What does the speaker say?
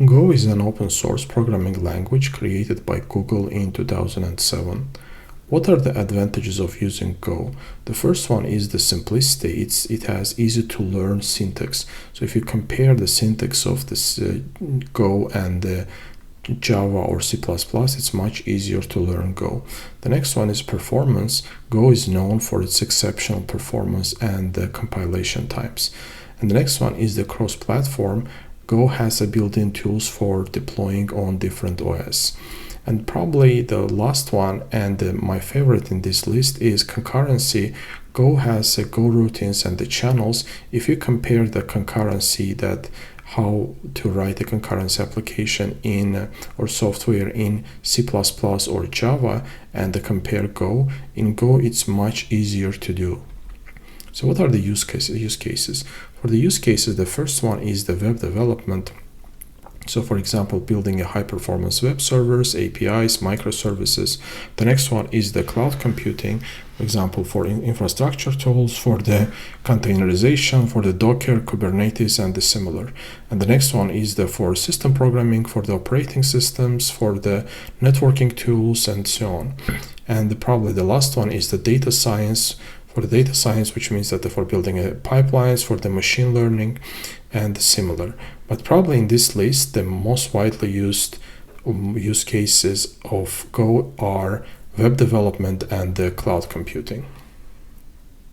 Go is an open source programming language created by Google in 2007. What are the advantages of using Go? The first one is the simplicity. It has easy to learn syntax. So if you compare the syntax of this Go and Java or C++, it's much easier to learn Go. The next one is performance. Go is known for its exceptional performance and the compilation times. And the next one is the cross-platform. Go has a built-in tools for deploying on different OS. And probably the last one and my favorite in this list is concurrency. Go has Go routines and the channels. If you compare the concurrency, that how to write a concurrency application in or software in C++ or Java and compare Go, in Go it's much easier to do. So what are the use cases? For the use cases, the first one is the web development. So for example, building a high-performance web servers, APIs, microservices. The next one is the cloud computing, for example, for infrastructure tools, for the containerization, for the Docker, Kubernetes, and the similar. And the next one is for system programming, for the operating systems, for the networking tools, and so on. And probably the last one is the data science, for the data science, which means that for building pipelines, for the machine learning, and similar. But probably in this list, the most widely used use cases of Go are web development and cloud computing.